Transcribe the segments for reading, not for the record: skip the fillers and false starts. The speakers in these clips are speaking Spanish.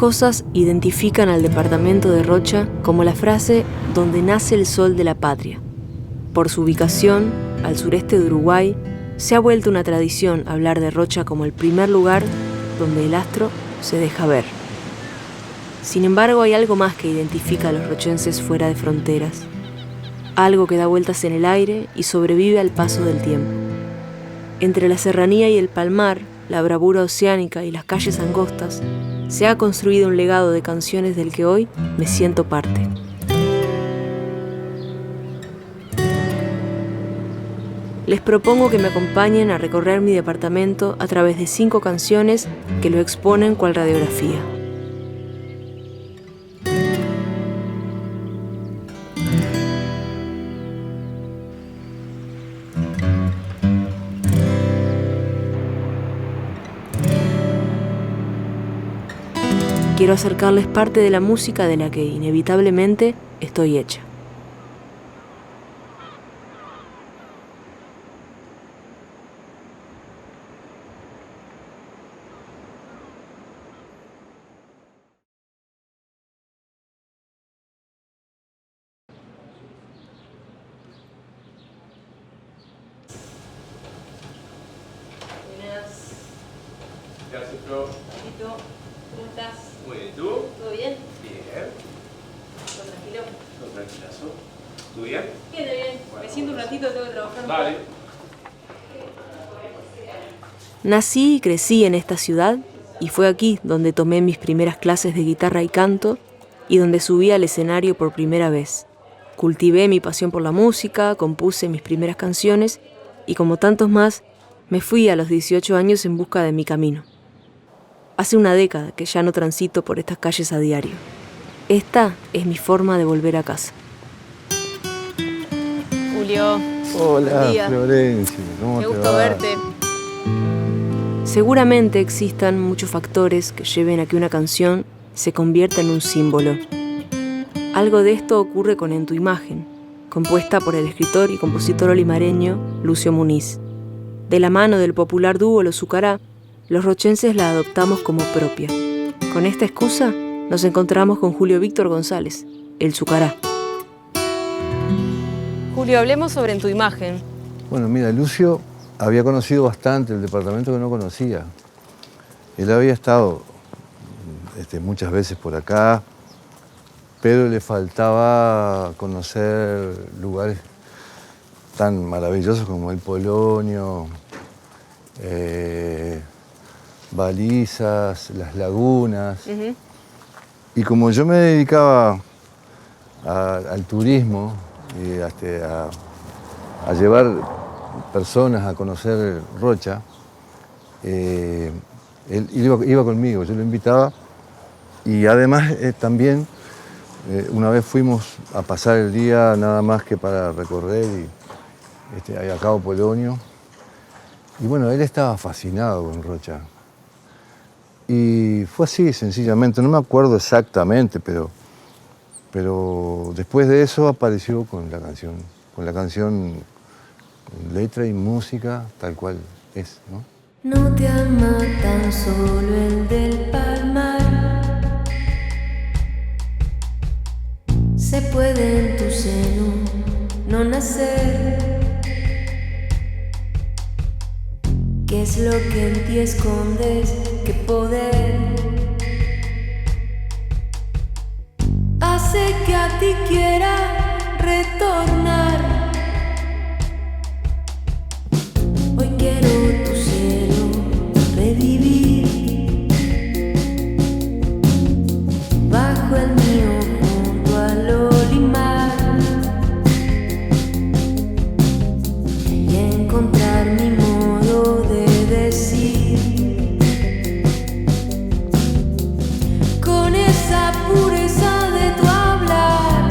cosas identifican al departamento de Rocha como la frase «donde nace el sol de la patria». Por su ubicación, al sureste de Uruguay, se ha vuelto una tradición hablar de Rocha como el primer lugar donde el astro se deja ver. Sin embargo, hay algo más que identifica a los rochenses fuera de fronteras. Algo que da vueltas en el aire y sobrevive al paso del tiempo. Entre la serranía y el palmar, la bravura oceánica y las calles angostas, se ha construido un legado de canciones del que hoy me siento parte. Les propongo que me acompañen a recorrer mi departamento a través de 5 canciones que lo exponen cual radiografía. Quiero acercarles parte de la música de la que inevitablemente estoy hecha. Gracias, Flo. ¿Cómo estás? Muy bien, ¿tú? ¿Todo bien? Bien. ¿Todo tranquilo? Todo tranquilazo. ¿Tú bien? Bien. Bueno, Me siento un ratito, tengo que trabajar. Vale. Nací y crecí en esta ciudad y fue aquí donde tomé mis primeras clases de guitarra y canto y donde subí al escenario por primera vez. Cultivé mi pasión por la música, compuse mis primeras canciones y como tantos más, me fui a los 18 años en busca de mi camino. Hace una década que ya no transito por estas calles a diario. Esta es mi forma de volver a casa. Julio. Hola, buen día. Florencia. ¿Cómo Qué te gusto va? verte. Seguramente existan muchos factores que lleven a que una canción se convierta en un símbolo. Algo de esto ocurre con En tu imagen, compuesta por el escritor y compositor olimareño Lucio Muniz. De la mano del popular dúo Los Zucará, los rochenses la adoptamos como propia. Con esta excusa, nos encontramos con Julio Víctor González, el Zucará. Julio, hablemos sobre En tu imagen. Bueno, mira, Lucio había conocido bastante el departamento que no conocía. Él había estado muchas veces por acá, pero le faltaba conocer lugares tan maravillosos como el Polonio, Balizas, las lagunas. Y como yo me dedicaba al turismo y a llevar personas a conocer Rocha, él iba conmigo, yo lo invitaba y además también una vez fuimos a pasar el día nada más que para recorrer a Cabo Polonio y bueno, él estaba fascinado con Rocha y fue así sencillamente, no me acuerdo exactamente, pero después de eso apareció con la canción letra y música tal cual es, ¿no? No te ama tan solo el del palmar, se puede en tu seno no nacer. ¿Qué es lo que en ti escondes? ¿Qué poder hace que a ti quiera retornar? Hoy quiero tu cielo revivir bajo el mío junto al olimar y encontrar mi modo de decir con esa pureza de tu hablar.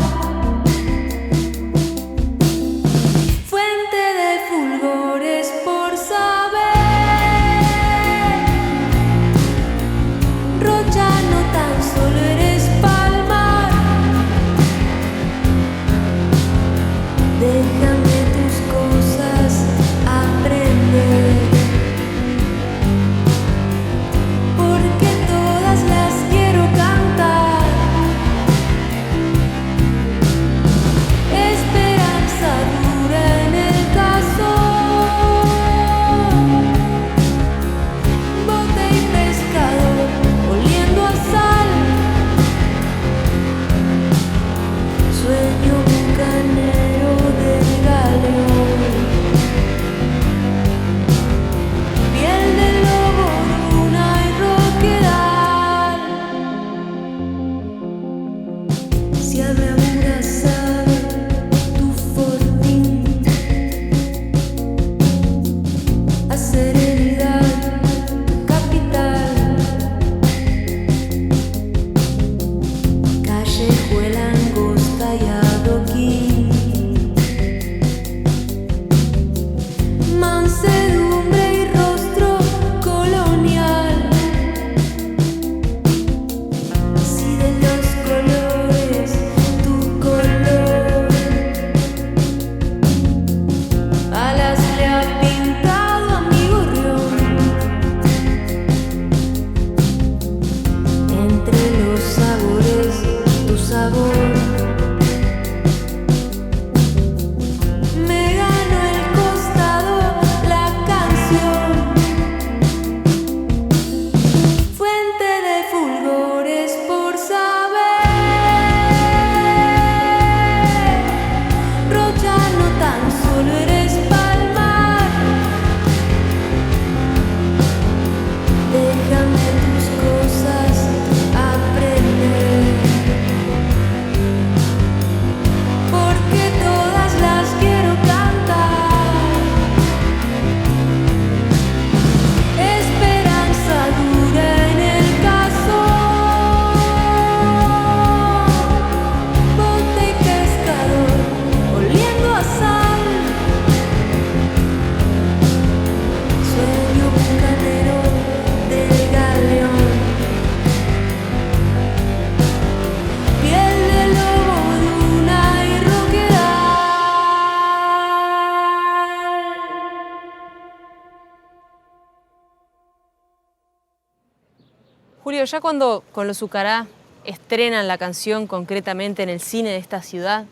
Julio, ya cuando con los Zucará estrenan la canción concretamente en el cine de esta ciudad,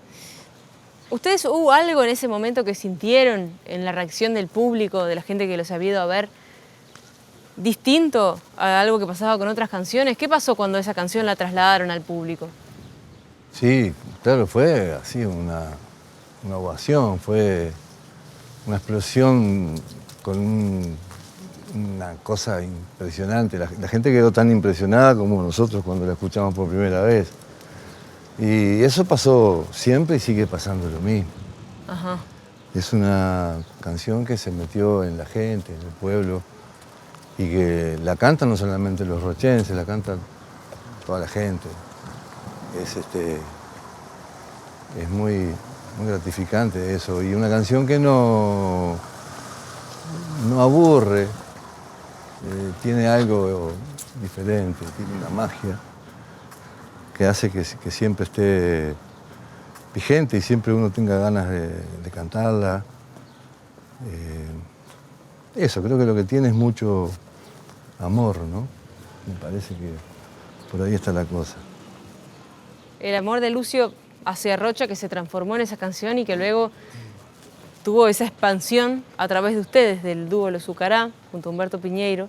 ¿ustedes hubo algo en ese momento que sintieron en la reacción del público, de la gente que los había ido a ver, distinto a algo que pasaba con otras canciones? ¿Qué pasó cuando esa canción la trasladaron al público? Sí, claro, fue así una ovación, fue una explosión con una cosa impresionante. La gente quedó tan impresionada como nosotros cuando la escuchamos por primera vez. Y eso pasó siempre y sigue pasando lo mismo. Ajá. Es una canción que se metió en la gente, en el pueblo, y que la cantan no solamente los rochenses, la cantan toda la gente. Es muy gratificante eso. Y una canción que no aburre, tiene algo diferente, tiene una magia que hace que siempre esté vigente y siempre uno tenga ganas de cantarla. Eso, creo que lo que tiene es mucho amor, ¿no? Me parece que por ahí está la cosa. El amor de Lucio hacia Rocha que se transformó en esa canción y que luego tuvo esa expansión a través de ustedes, del dúo Los Zucará, junto a Humberto Piñeiro.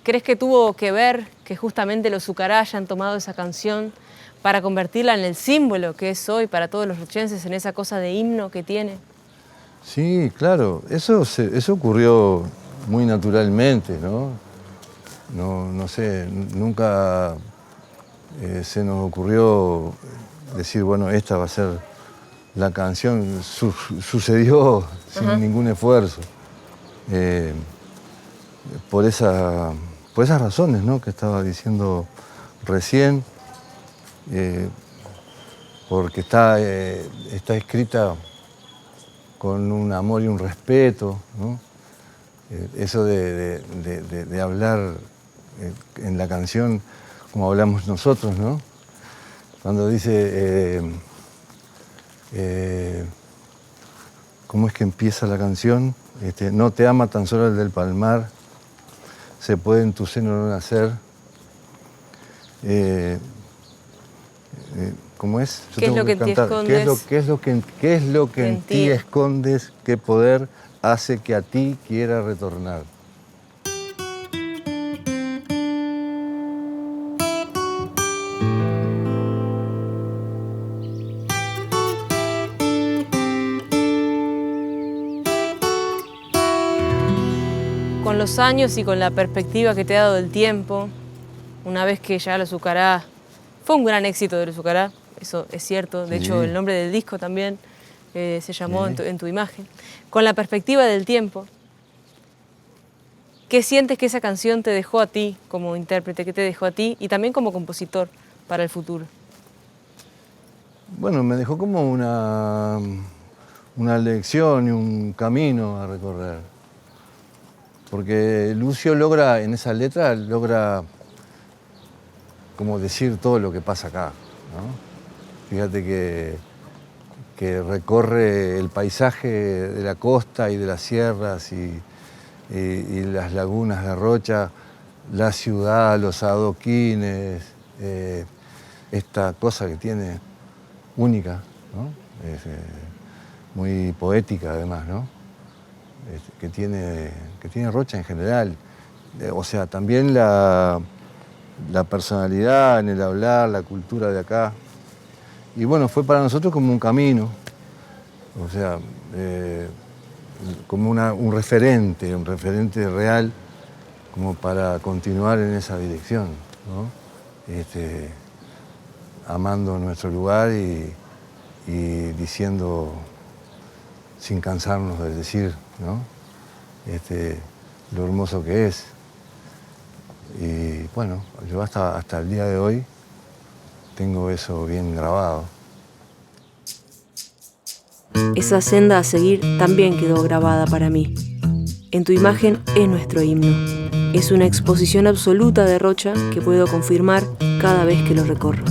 ¿Crees que tuvo que ver que justamente Los Zucará hayan tomado esa canción para convertirla en el símbolo que es hoy para todos los rochenses, en esa cosa de himno que tiene? Sí, claro, eso ocurrió muy naturalmente, ¿no? No sé, nunca se nos ocurrió decir, bueno, esta va a ser la canción. Sucedió sin ningún esfuerzo. Por esas razones, ¿no?, que estaba diciendo recién, porque está escrita con un amor y un respeto, ¿no? Eso de hablar en la canción como hablamos nosotros, ¿no? Cuando dice, ¿cómo es que empieza la canción? No te ama tan solo el del Palmar, se puede en tu seno no nacer. ¿Cómo es? ¿Qué es lo que te escondes? ¿Qué es lo que en ti escondes? ¿Qué poder hace que a ti quiera retornar? Con los años y con la perspectiva que te ha dado el tiempo, una vez que ya Los Zucará fue un gran éxito de Los Zucará, eso es cierto. De hecho, el nombre del disco también se llamó en tu imagen. Con la perspectiva del tiempo, ¿qué sientes que esa canción te dejó a ti como intérprete, qué te dejó a ti y también como compositor para el futuro? Bueno, me dejó como una lección y un camino a recorrer. Porque Lucio logra, en esa letra, como decir todo lo que pasa acá, ¿no? Fíjate que recorre el paisaje de la costa y de las sierras y las lagunas de Rocha, la ciudad, los adoquines, esta cosa que tiene única, ¿no? Muy poética además, ¿no? Que tiene Rocha en general. O sea, también la personalidad en el hablar, la cultura de acá. Y bueno, fue para nosotros como un camino, o sea, como un referente real, como para continuar en esa dirección, ¿no? Amando nuestro lugar y diciendo, sin cansarnos de decir, ¿no? Lo hermoso que es. Y bueno, yo hasta el día de hoy tengo eso bien grabado. Esa senda a seguir también quedó grabada para mí. En tu imagen es nuestro himno. Es una exposición absoluta de Rocha que puedo confirmar cada vez que lo recorro.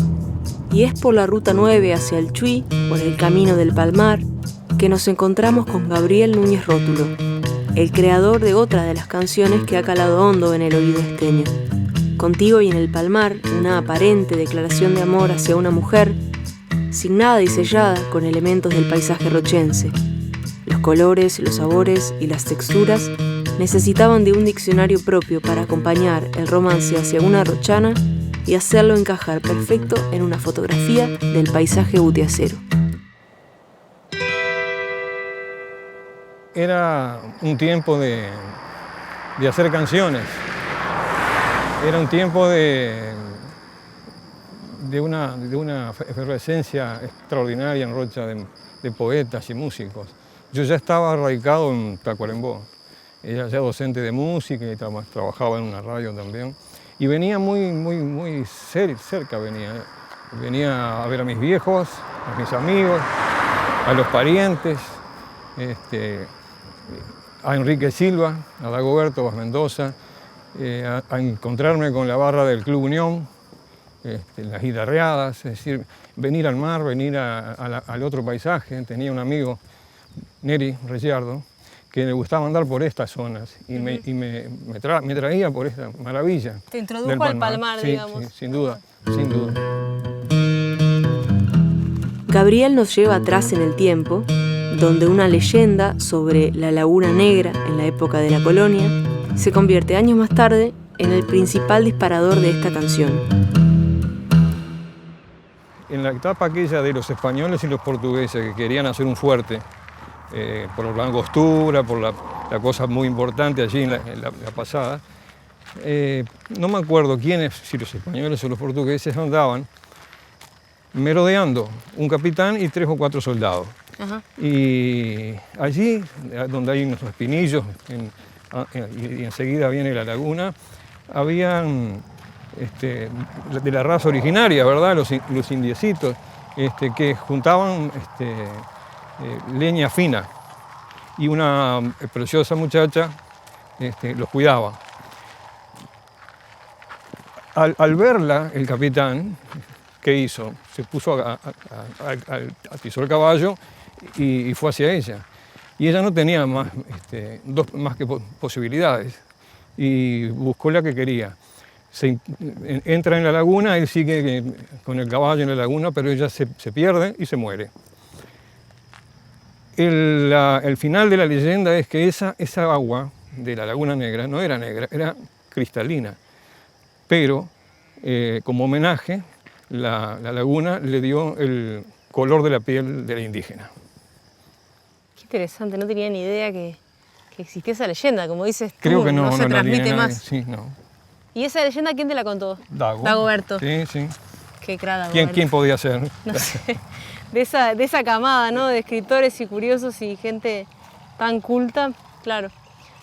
Y es por la Ruta 9 hacia el Chuy, por el camino del Palmar, que nos encontramos con Gabriel Núñez Rótulo, el creador de otra de las canciones que ha calado hondo en el oído esteño. Contigo y en el Palmar, una aparente declaración de amor hacia una mujer, signada y sellada con elementos del paisaje rochense. Los colores, los sabores y las texturas necesitaban de un diccionario propio para acompañar el romance hacia una rochana y hacerlo encajar perfecto en una fotografía del paisaje butiacero. Era un tiempo de hacer canciones. Era un tiempo de una efervescencia extraordinaria en Rocha de poetas y músicos. Yo ya estaba radicado en Tacuarembó. Era ya docente de música y trabajaba en una radio también. Y venía muy cerca, venía a ver a mis viejos, a mis amigos, a los parientes, a Enrique Silva, a Dagoberto Vaz Mendoza, a encontrarme con la barra del Club Unión, las guitarreadas, es decir, venir al mar, venir al otro paisaje. Tenía un amigo, Neri Reyardo, que le gustaba andar por estas zonas y me traía por esta maravilla. Te introdujo al Palmar, sí, digamos. Sí, sin duda, sin duda. Gabriel nos lleva atrás en el tiempo, donde una leyenda sobre la Laguna Negra en la época de la colonia se convierte años más tarde en el principal disparador de esta canción. En la etapa aquella de los españoles y los portugueses que querían hacer un fuerte, por la angostura, por la cosa muy importante allí en la pasada, no me acuerdo quiénes, si los españoles o los portugueses, andaban merodeando un capitán y 3 o 4 soldados. Ajá. Y allí, donde hay unos espinillos y enseguida viene la laguna, habían de la raza originaria, ¿verdad? Los indiecitos, que juntaban leña fina, y una preciosa muchacha los cuidaba. Al verla, el capitán, ¿qué hizo? Se puso atizó el caballo y fue hacia ella. Y ella no tenía más que posibilidades, y buscó la que quería. Entra en la laguna, él sigue con el caballo en la laguna, pero ella se pierde y se muere. El final de la leyenda es que esa agua de la Laguna Negra no era negra, era cristalina. Pero como homenaje, la laguna le dio el color de la piel de la indígena. Qué interesante, no tenía ni idea que existía esa leyenda, como dices tú. Creo que no se la transmite tiene más. nadie. Sí, no. ¿Y esa leyenda quién te la contó? Dagoberto. Sí, sí. Qué cra Dagoberto. ¿Quién podía ser? No sé. De esa camada, ¿no? De escritores y curiosos y gente tan culta, claro.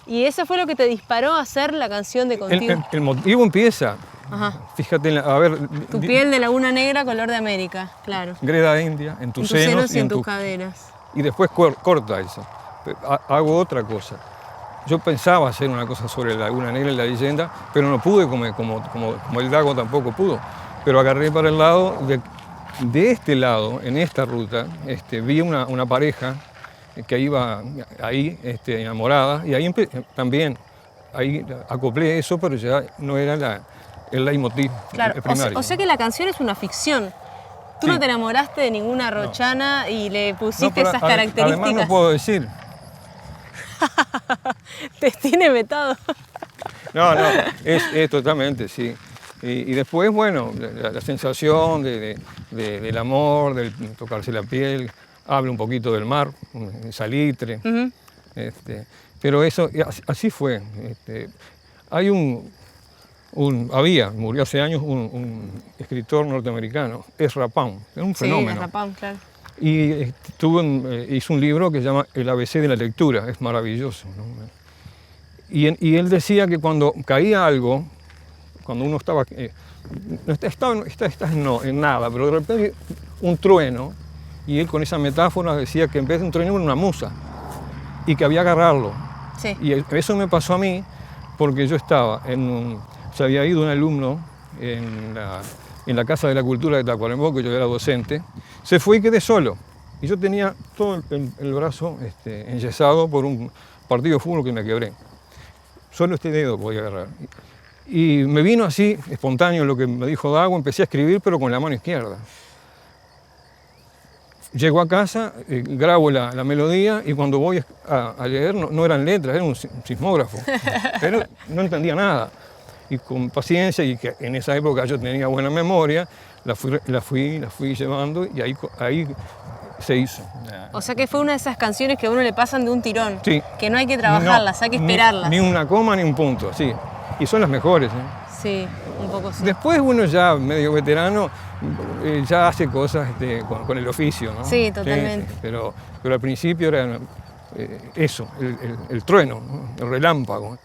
¿Y eso fue lo que te disparó a hacer la canción de Contigo? El motivo empieza. Ajá. Fíjate, a ver. Tu piel de Laguna Negra, color de América, claro. Greda india, en tus senos y en tus caderas. Y después corta eso. Hago otra cosa. Yo pensaba hacer una cosa sobre la Laguna Negra y la leyenda, pero no pude, como el Dago tampoco pudo. Pero agarré para el lado, de este lado, en esta ruta, vi una pareja que iba ahí enamorada, y ahí también ahí acoplé eso, pero ya no era el leitmotiv primario. O sea que la canción es una ficción. Tú no te enamoraste de ninguna rochana y le pusiste esas características. Además no puedo decir. Te tiene vetado. No, es totalmente, sí. Y después, bueno, la sensación del amor, de tocarse la piel, habla un poquito del mar, salitre. Uh-huh. Pero eso, así fue. Hay murió hace años un escritor norteamericano, Ezra Pound, era un fenómeno. Sí, Ezra Pound, claro. Y hizo un libro que se llama El ABC de la lectura, es maravilloso, ¿no? Y él decía que cuando caía algo, cuando uno estaba en nada, pero de repente un trueno, y él con esa metáfora decía que en vez de un trueno era una musa, y que había que agarrarlo. Sí. Y eso me pasó a mí porque yo estaba se había ido un alumno en la Casa de la Cultura de Tacuarembó, que yo era docente, se fue y quedé solo. Y yo tenía todo el brazo enyesado por un partido de fútbol que me quebré. Solo este dedo podía agarrar. Y me vino así, espontáneo, lo que me dijo Dago, empecé a escribir, pero con la mano izquierda. Llego a casa, grabo la melodía y cuando voy a leer no eran letras, era un sismógrafo. Pero no entendía nada. Y con paciencia, y que en esa época yo tenía buena memoria, la fui llevando y ahí se hizo. O sea que fue una de esas canciones que a uno le pasan de un tirón. Sí. Que no hay que trabajarlas, hay que esperarlas. Ni una coma ni un punto, sí. Y son las mejores. Sí, un poco sí. Después uno ya medio veterano ya hace cosas con el oficio, ¿no? Sí, totalmente. Sí, pero al principio era eso, el trueno, ¿no? El relámpago.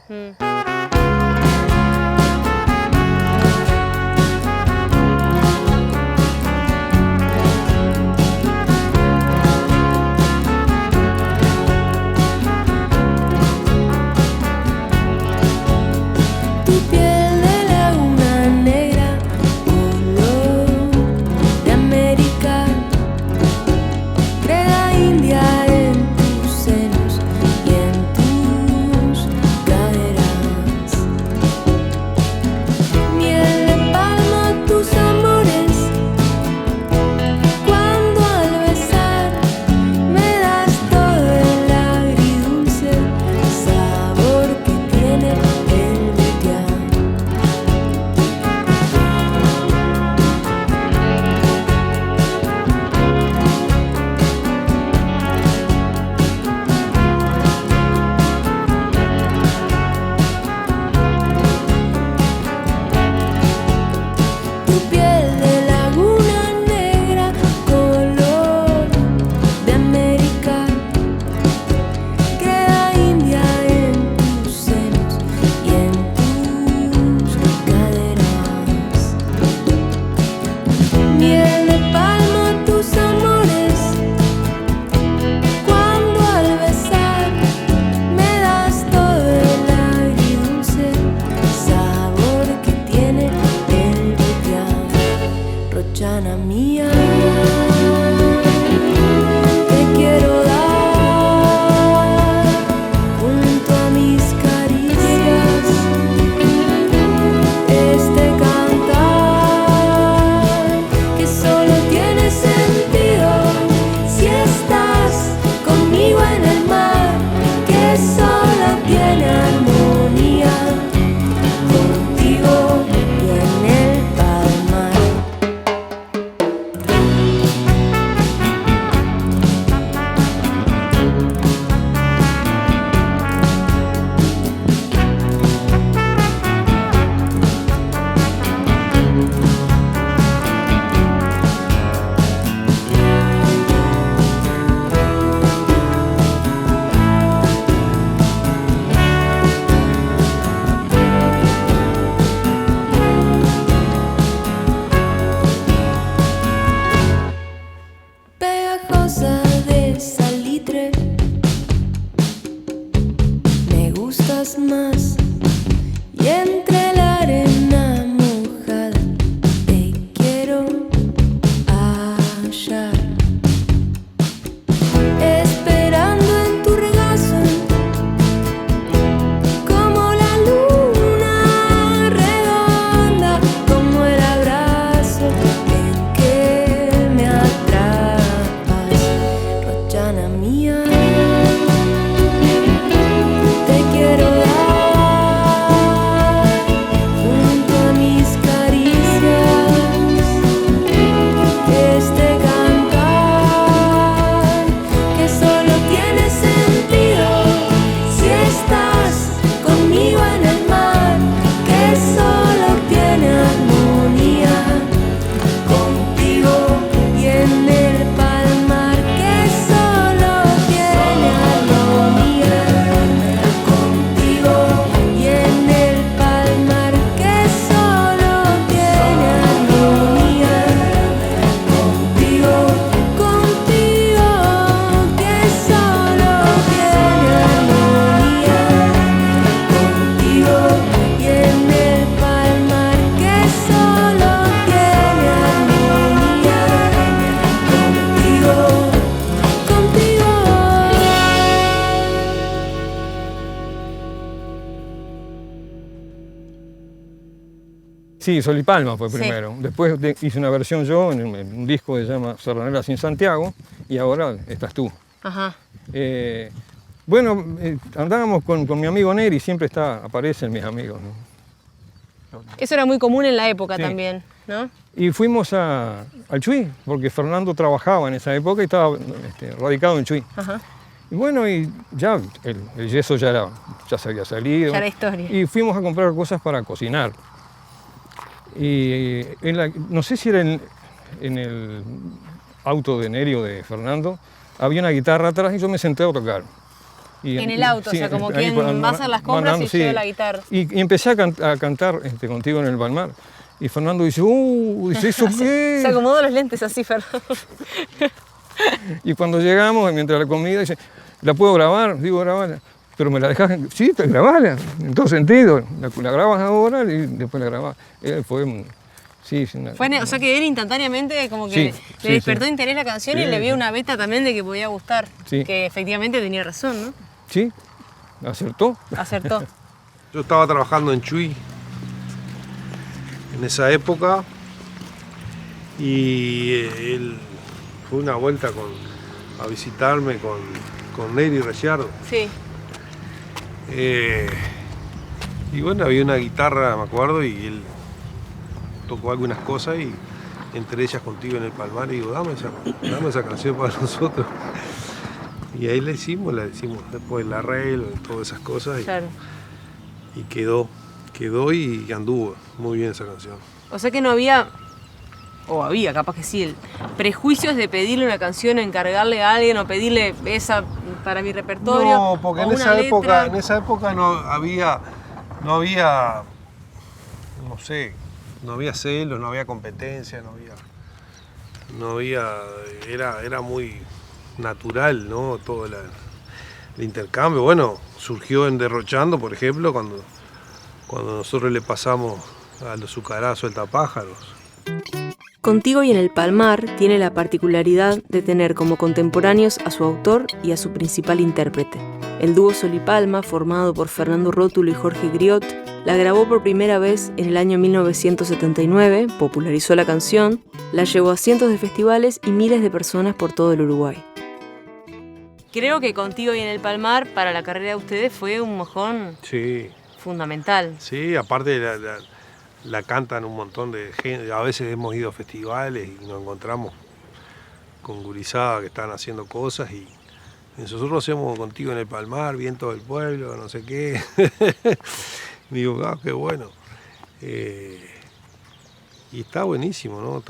Más y entre la arena mojada te quiero hallar, esperando en tu regazo como la luna redonda, como el abrazo en que me atrapas, Rochana mía. Te quiero dar Sí, Sol y Palma fue Sí. primero. Después hice una versión yo en un disco que se llama Serraneras sin Santiago y ahora estás tú. Ajá. Bueno, andábamos con mi amigo Neri, siempre aparecen mis amigos, ¿no? Eso era muy común en la época Sí. también, ¿no? Y fuimos al Chuy, porque Fernando trabajaba en esa época y estaba radicado en Chuy. Ajá. Y bueno, y ya el yeso ya se había salido. Ya era historia. Y fuimos a comprar cosas para cocinar. Y no sé si era en el auto de Neri o de Fernando, había una guitarra atrás y yo me senté a tocar. En el auto, o sea, como quien va a hacer las compras y lleva la guitarra. Y empecé a cantar contigo en el Palmar. Y Fernando dice, dice, ¿eso qué? Se acomodó los lentes así, Fernando. Y cuando llegamos, mientras la comida, dice, ¿la puedo grabar? Digo, grabarla. Pero me la dejas, sí, te grabala, en todo sentido. La grabas ahora y después la grabás. Fue, sí, O sea que él instantáneamente como que le despertó interés la canción y le vio una beta también de que podía gustar. Sí. Que efectivamente tenía razón, ¿no? Sí, acertó. Acertó. Yo estaba trabajando en Chuy en esa época y él fue una vuelta a visitarme con Neri Reciardo. Sí. Y bueno, había una guitarra, me acuerdo, y él tocó algunas cosas y entre ellas Contigo en el Palmar, y digo, dame esa canción para nosotros. Y ahí la hicimos después el arreglo y todas esas cosas. Claro. Y quedó y anduvo muy bien esa canción. O sea que no había, o había, capaz que sí, prejuicios de pedirle una canción, encargarle a alguien o pedirle esa para mi repertorio. No, porque en esa época no había, no sé, no había celos, no había competencia, era muy natural, ¿no? Todo el intercambio. Bueno, surgió en Derrochando, por ejemplo, cuando nosotros le pasamos a los Zucará Sueltapájaros. Contigo y en el Palmar tiene la particularidad de tener como contemporáneos a su autor y a su principal intérprete. El dúo Sol y Palma, formado por Fernando Rótulo y Jorge Griot, la grabó por primera vez en el año 1979, popularizó la canción, la llevó a cientos de festivales y miles de personas por todo el Uruguay. Creo que Contigo y en el Palmar para la carrera de ustedes fue un mojón fundamental. Sí, aparte la cantan un montón de gente. A veces hemos ido a festivales y nos encontramos con gurizada que están haciendo cosas y nosotros hacemos Contigo en el Palmar, Viento del Pueblo, no sé qué. Digo, qué bueno. Y está buenísimo, ¿no?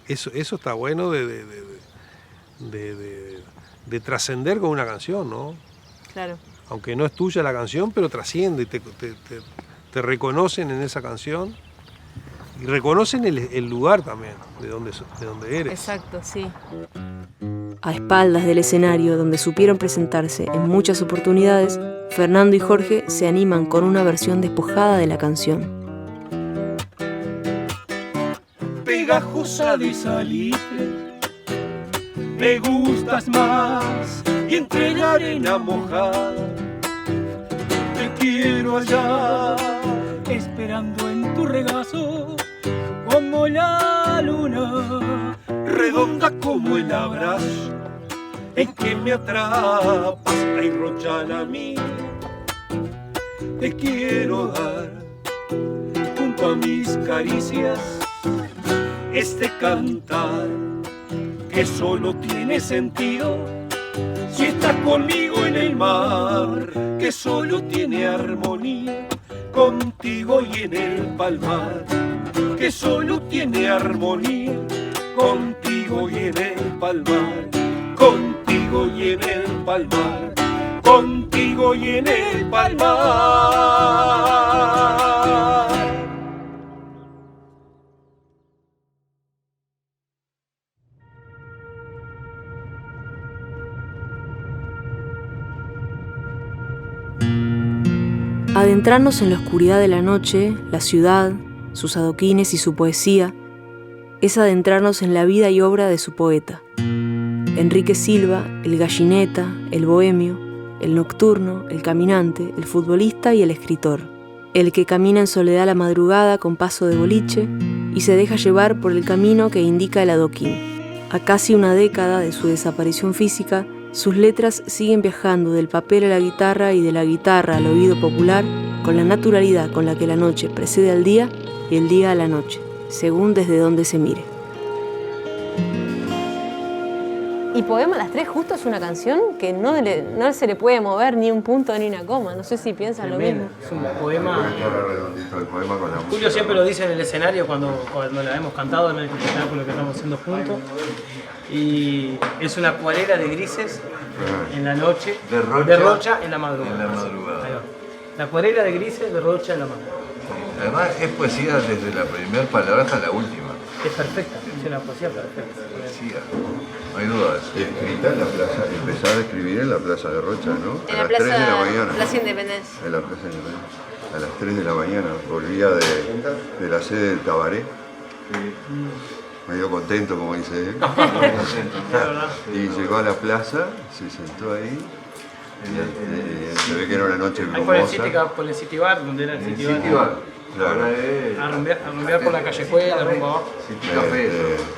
Eso está bueno de trascender con una canción, ¿no? Claro. Aunque no es tuya la canción, pero trasciende y te reconocen en esa canción y reconocen el lugar también de donde eres. Exacto, sí. A espaldas del escenario donde supieron presentarse en muchas oportunidades, Fernando y Jorge se animan con una versión despojada de la canción. Pegajosa de salitre, me gustas más y entre la arena mojada te quiero allá, esperando en tu regazo como la luna, redonda como el abrazo en que me atrapas. Ay, Rochana mía, te quiero dar junto a mis caricias este cantar que solo tiene sentido si estás conmigo en el mar, que solo tiene armonía contigo y en el Palmar, que solo tiene armonía contigo y en el Palmar, contigo y en el Palmar, contigo y en el Palmar. Adentrarnos en la oscuridad de la noche, la ciudad, sus adoquines y su poesía, es adentrarnos en la vida y obra de su poeta. Enrique Silva, el gallineta, el bohemio, el nocturno, el caminante, el futbolista y el escritor. el que camina en soledad a la madrugada con paso de boliche y se deja llevar por el camino que indica el adoquín. A casi una década de su desaparición física, sus letras siguen viajando del papel a la guitarra y de la guitarra al oído popular con la naturalidad con la que la noche precede al día y el día a la noche, según desde donde se mire. Y Poema a las 3 justo es una canción que no se le puede mover ni un punto ni una coma. No sé si piensan lo mismo. Es un poema. Julio siempre lo dice en el escenario cuando la hemos cantado en el espectáculo que estamos haciendo juntos. Y es una acuarela de grises en la noche, de Rocha en la madrugada. Ahí va. La acuarela de grises de Rocha en la madrugada. Además es poesía desde la primera palabra hasta la última. Es perfecta, es una poesía perfecta. Poesía. No hay dudas. Escrita en la plaza, empezaba a escribir en la plaza de Rocha, ¿no? En a la las 3 de la mañana. Plaza Independencia. En la plaza Independencia. A las 3 de la mañana. Volvía de la sede del Tabaré. Medio contento, como dice él. Y llegó a la plaza, se sentó ahí. Se ve que era una noche Ahí brumosa. por el City Bar, donde era el City Bar. City Bar, claro. A rumbear por la calle Escuela, rumbo abajo.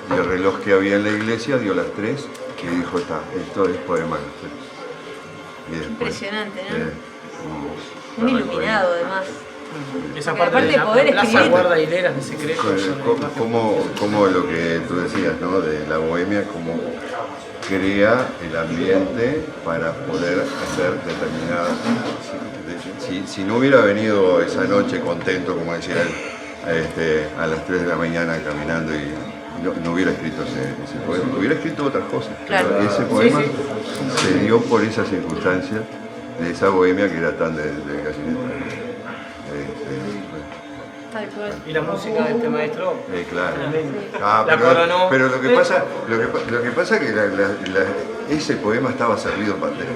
Y el reloj que había en la iglesia dio las 3 y dijo, esto es Poema a las 3. Y después, Impresionante, ¿no? Muy iluminado, además. Esa Porque parte de la poder plaza escribir. guarda hileras de secretos. como lo que tú decías, ¿no? De la bohemia, como crea el ambiente para poder hacer determinadas... Si no hubiera venido esa noche contento, como decía él, a las 3 de la mañana caminando y no hubiera escrito ese poema, hubiera escrito otras cosas. Claro. Pero ese poema se dio por esas circunstancias de esa bohemia que era tan de Gallineta. Tal cual. Y la música de este maestro. Claro. Pero lo que pasa es que ese poema estaba servido para tener.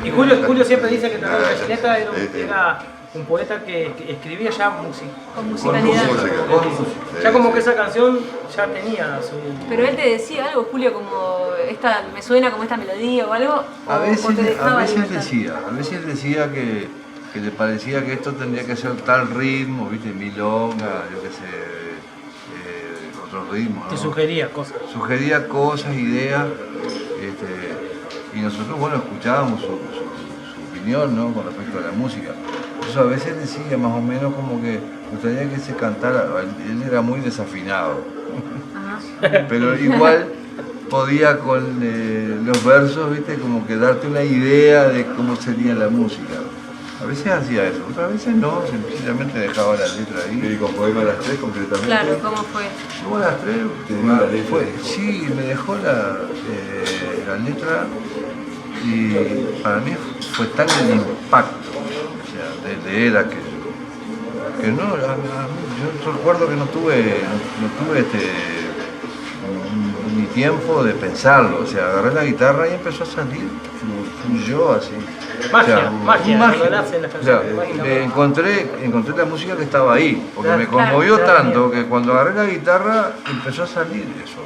Y Julio siempre dice que también Gallineta era un poeta que escribía ya música. Con musicalidad. Ya como que esa canción ya tenía su... Pero él te decía algo, Julio, como me suena como esta melodía o algo. A veces decía. decía que le parecía que esto tendría que ser tal ritmo, viste, milonga, yo qué sé, otros ritmos, ¿no? Te sugería cosas. Sugería cosas, ideas, y nosotros, bueno, escuchábamos su opinión, ¿no? Con respecto a la música. Entonces a veces decía más o menos como que gustaría que se cantara, él era muy desafinado, pero igual podía con los versos, viste, como que darte una idea de cómo sería la música. A veces hacía eso, otras veces no, sencillamente dejaba la letra ahí. ¿Y con Poema a las 3 concretamente? Claro, ¿cómo fue? Poema a las 3, sí, me dejó la letra y para mí fue tal el impacto, o sea, de él que no, yo recuerdo que no tuve ni tiempo de pensarlo, o sea, agarré la guitarra y empezó a salir, fluyó así. Magia. O sea, encontré la música que estaba ahí, porque me conmovió tanto que cuando agarré la guitarra empezó a salir eso,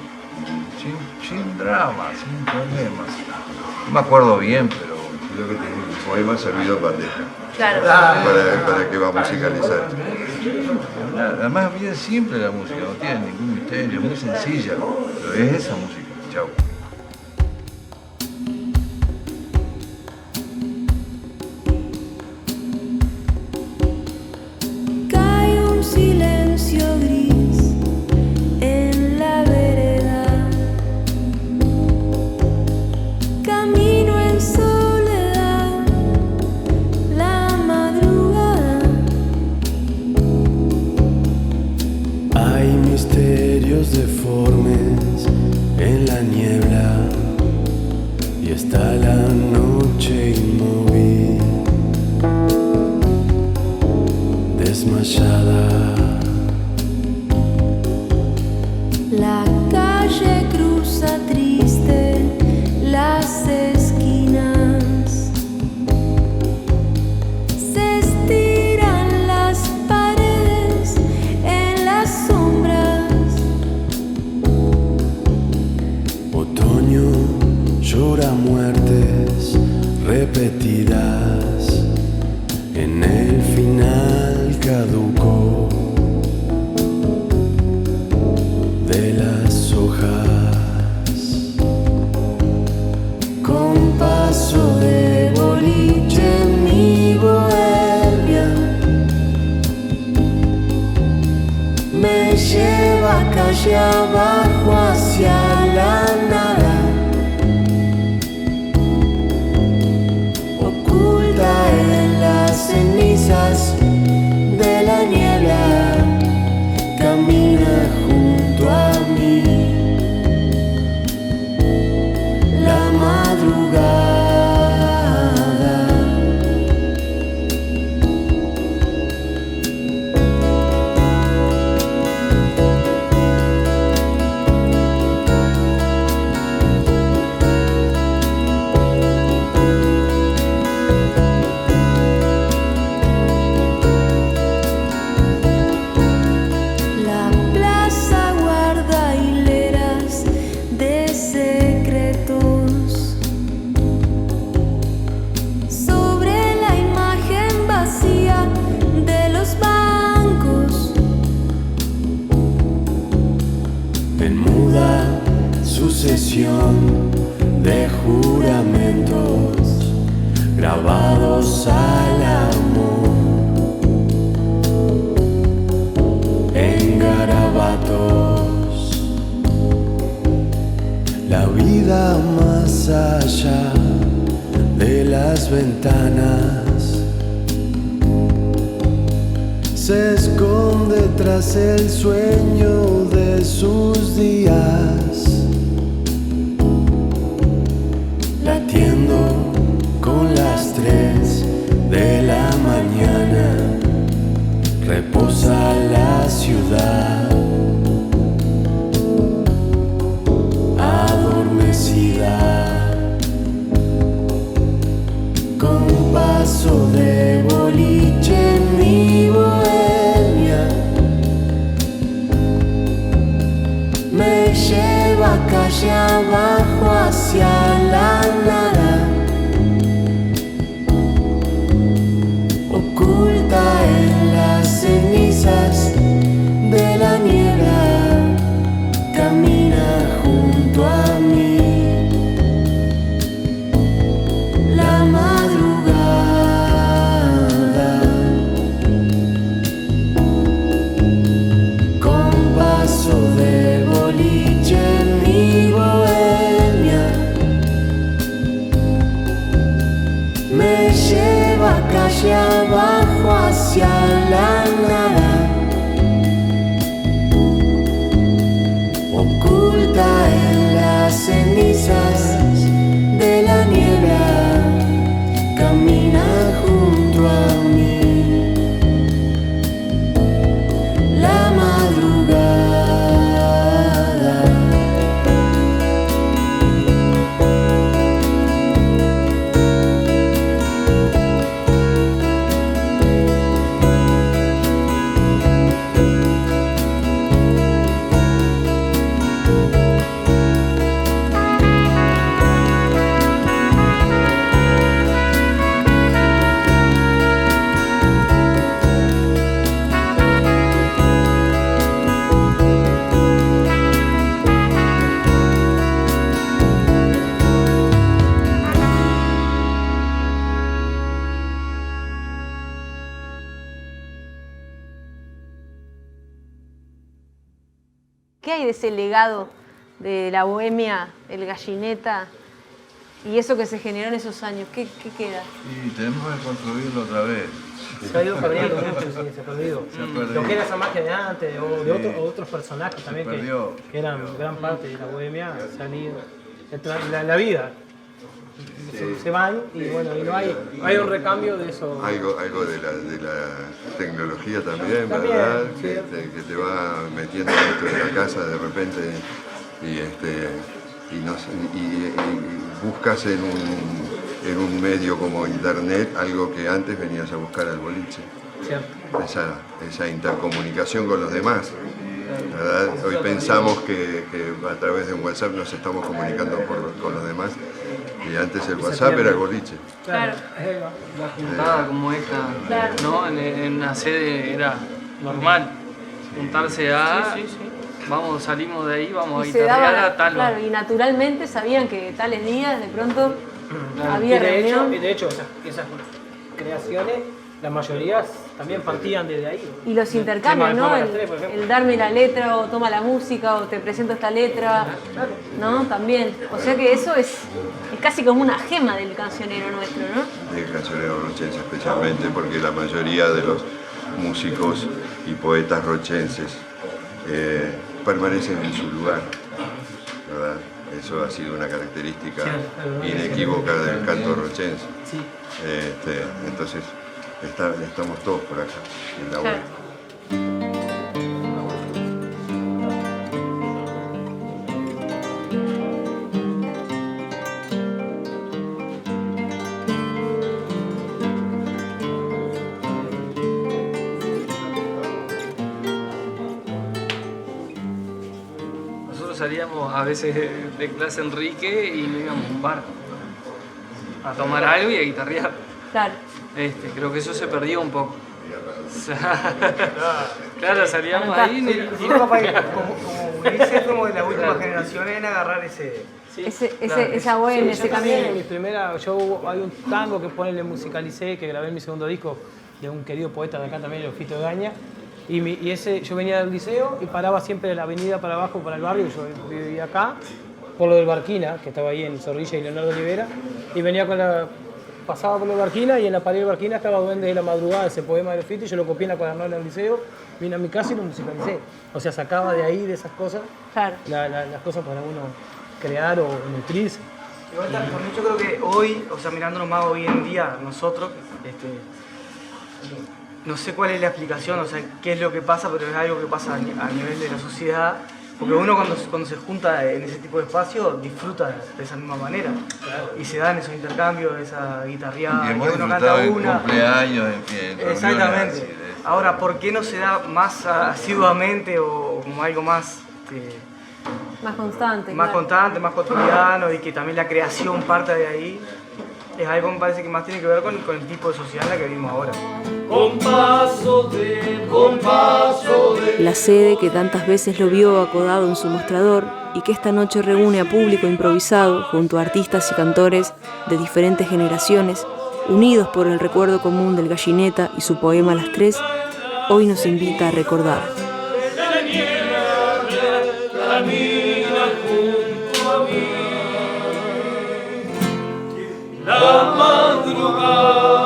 sin drama, sin problemas. No me acuerdo bien, pero creo que el poema ha servido para para que va a musicalizar. Además es bien simple la música, no tiene ningún misterio, es muy sencilla, pero es esa música. Chao. Silencio gris en la vereda, camino en soledad, la madrugada. Hay misterios deformes en la niebla y está la noche inmóvil, desmayada. La calle cruza triste las esquinas, se estiran las paredes en las sombras. Otoño llora muertes repetidas en el final con paso de boliche en mi bohemia, me lleva calle abajo hacia la nada, oculta en las cenizas de la niebla, camina junto a mí. La madrugada. La plaza guarda hileras de secretos sobre la imagen vacía de los bancos. En muda sucesión de juramentos grabados al amor, en garabatos, la vida más allá de las ventanas se esconde tras el sueño de sus días, latiendo con las 3 de la mañana, reposa la ciudad, adormecida, con paso de boliche en mi bohemia, me lleva calle abajo hacia la nada, oculta en las cenizas de la niebla, camina junto a mí. La madrugada, con paso de boliche en mi bohemia, me lleva calle abajo hacia la nada, oculta en las cenizas de la niebla, camina junto a mí. La madrugada. ¿Qué hay de ese legado de la bohemia, el Gallineta y eso que se generó en esos años? ¿Qué queda? Y tenemos que construirlo otra vez. Se ha ido perdiendo mucho, sí, se ha perdido. Se ha perdido. Lo que era esa magia de antes, o de Sí. otros personajes también Se perdió. que eran gran parte de la bohemia, se han ido. La vida. Se van y bueno, y no hay un recambio de eso. Algo de la tecnología también, También, ¿verdad? sí. Que te va metiendo dentro de la casa de repente y buscas en un medio como internet algo que antes venías a buscar al boliche. Cierto. Esa intercomunicación con los demás. ¿Verdad? Hoy pensamos que a través de un WhatsApp nos estamos comunicando con los demás y antes el WhatsApp era el boliche. Claro. La juntada como esta, ¿no? En una sede era normal juntarse a salimos de ahí, vamos a Y se daba guitarrear a tal. claro, y naturalmente sabían que tales días de pronto Claro, había y reunión. de hecho esas creaciones, la mayoría también partían desde ahí. Y los intercambios, Tema de ¿no? Fama de las Tres, por ejemplo. El darme la letra o toma la música o te presento esta letra, ¿no? También. O sea que eso es casi como una gema del cancionero nuestro, ¿no? Del cancionero rochense especialmente, porque la mayoría de los músicos y poetas rochenses permanecen en su lugar, ¿verdad? Eso ha sido una característica inequívoca del canto rochense. Sí. Entonces, estamos todos por acá, en la vuelta. Nosotros salíamos a veces de clase Enrique y nos íbamos a un bar a tomar algo y a guitarrear. Claro. Creo que eso se perdió un poco. Claro, salíamos ahí Y no, papá, como Ulises, fuimos de las últimas generaciones en agarrar Esa bohemia, ese camino. En mi primera, hay un tango que musicalicé, que grabé en mi segundo disco, de un querido poeta de acá también, Fito Egaña. Y ese, yo venía del liceo y paraba siempre de la avenida para abajo, para el barrio. Yo vivía acá, por lo del Barquina, que estaba ahí en Zorrilla y Leonardo Olivera. Y venía pasaba por lo del Barquina y en la pared del Barquina estaba Duendes de la Madrugada, ese poema de Fito, y yo lo copié en la cuadernola del liceo, vine a mi casa y lo musicalicé. O sea, sacaba de ahí, de esas cosas, claro, las cosas para uno crear o nutrirse. Igual, por mí yo creo que hoy, o sea, mirándonos más hoy en día, nosotros, no sé cuál es la explicación, o sea, qué es lo que pasa, pero es algo que pasa a nivel de la sociedad, porque uno cuando se junta en ese tipo de espacio disfruta de esa misma manera, y se dan esos intercambios, esa guitarreada, y hemos uno canta en una. cumpleaños, en Exactamente. Ahora, ¿por qué no se da más asiduamente o como algo más más constante? Más claro. constante, más cotidiano, y que también la creación parte de ahí? Es algo que me parece que más tiene que ver con el tipo de sociedad en la que vivimos ahora. Con paso de La sede que tantas veces lo vio acodado en su mostrador y que esta noche reúne a público improvisado junto a artistas y cantores de diferentes generaciones, unidos por el recuerdo común del Gallineta y su poema Las Tres, hoy nos invita a recordar. camina junto a mí. La madrugada.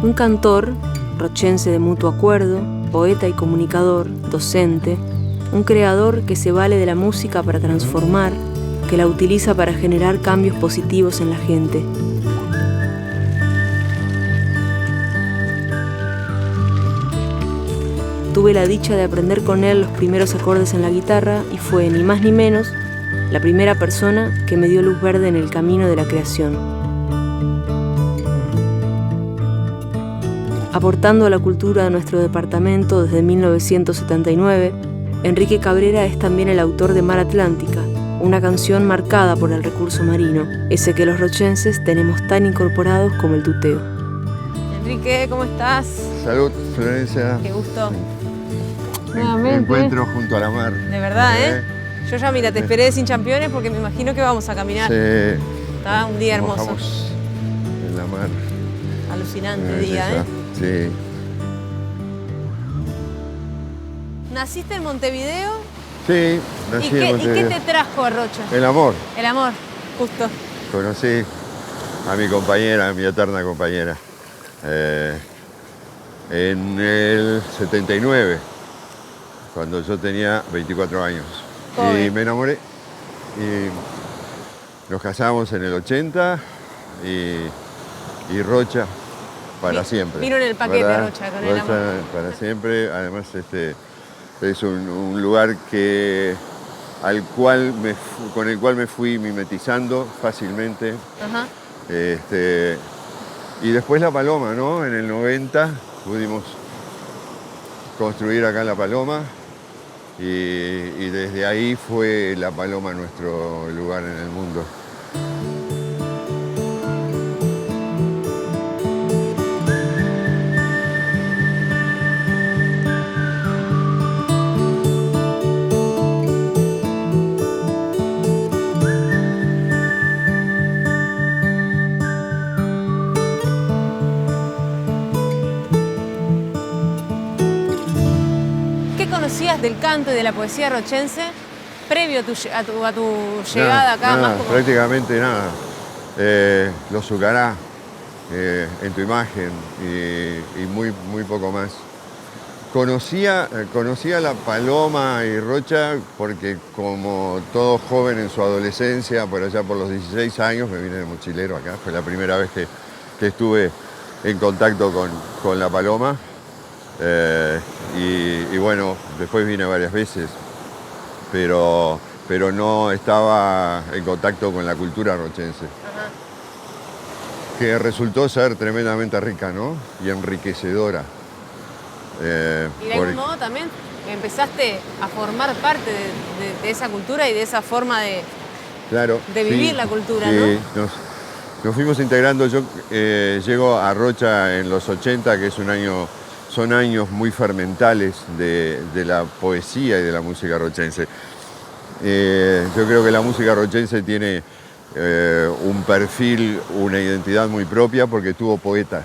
Un cantor, rochense de mutuo acuerdo, poeta y comunicador, docente, un creador que se vale de la música para transformar, que la utiliza para generar cambios positivos en la gente. Tuve la dicha de aprender con él los primeros acordes en la guitarra y fue, ni más ni menos, la primera persona que me dio luz verde en el camino de la creación. Aportando a la cultura de nuestro departamento desde 1979, Enrique Cabrera es también el autor de Mar Atlántica, una canción marcada por el recurso marino, ese que los rochenses tenemos tan incorporados como el tuteo. Enrique, ¿cómo estás? Salud, Florencia. Qué gusto. Me Nuevamente. encuentro junto a la mar. De verdad, ¿eh? Yo ya, mira, te esperé sin championes porque me imagino que vamos a caminar. Sí. Está un día hermoso. Mojamos en la mar. Alucinante día, ¿eh? Sí. ¿Naciste en Montevideo? Sí, nací en ¿Y qué Montevideo. te trajo a Rocha? El amor. El amor, justo. Conocí a mi compañera, a mi eterna compañera, en el 79, cuando yo tenía 24 años. Joven. Y me enamoré. y nos casamos en el 80 y Rocha para siempre. Vino en el paquete, ¿verdad? Rocha, con el amor. Para siempre. Además, es un lugar con el cual me fui mimetizando fácilmente. Ajá. Y después La Paloma, ¿no? En el 90 pudimos construir acá La Paloma y desde ahí fue La Paloma nuestro lugar en el mundo. ¿Conocías del canto y de la poesía rochense previo a tu llegada acá? Nada, más como... prácticamente nada. Los Zucará en Tu Imagen y muy poco más. Conocía La Paloma y Rocha porque como todo joven en su adolescencia, por allá por los 16 años, me vine de mochilero acá. Fue la primera vez que estuve en contacto con La Paloma. Y bueno, después vine varias veces, pero no estaba en contacto con la cultura rochense. Ajá. Que resultó ser tremendamente rica, ¿no? Y enriquecedora. Y de algún modo también empezaste a formar parte de esa cultura y de esa forma de vivir la cultura, sí, ¿no? Nos fuimos integrando. Yo llego a Rocha en los 80, que son años muy fermentales de la poesía y de la música rochense. Yo creo que la música rochense tiene un perfil, una identidad muy propia porque tuvo poetas.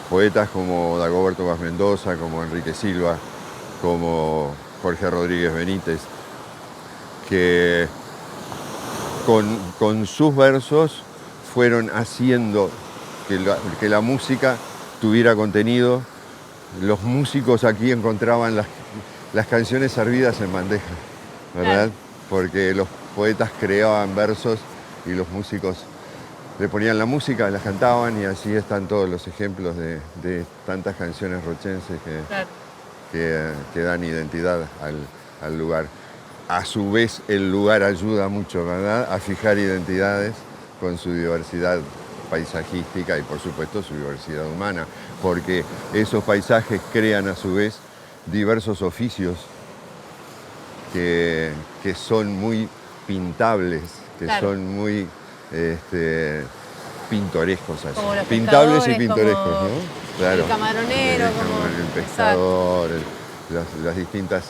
Poetas como Dagoberto Vaz Mendoza, como Enrique Silva, como Jorge Rodríguez Benítez, que con sus versos fueron haciendo que la música tuviera contenido. Los músicos aquí encontraban las canciones servidas en bandeja, ¿verdad? Claro. Porque los poetas creaban versos y los músicos le ponían la música, las cantaban y así están todos los ejemplos de tantas canciones rochenses que dan identidad al lugar. A su vez, el lugar ayuda mucho, ¿verdad?, a fijar identidades con su diversidad paisajística y por supuesto su diversidad humana, porque esos paisajes crean a su vez diversos oficios que son muy pintables, que son muy pintorescos así. Como los pintables y pintorescos, como ¿no? Claro. El camaronero, como el pescador, las distintas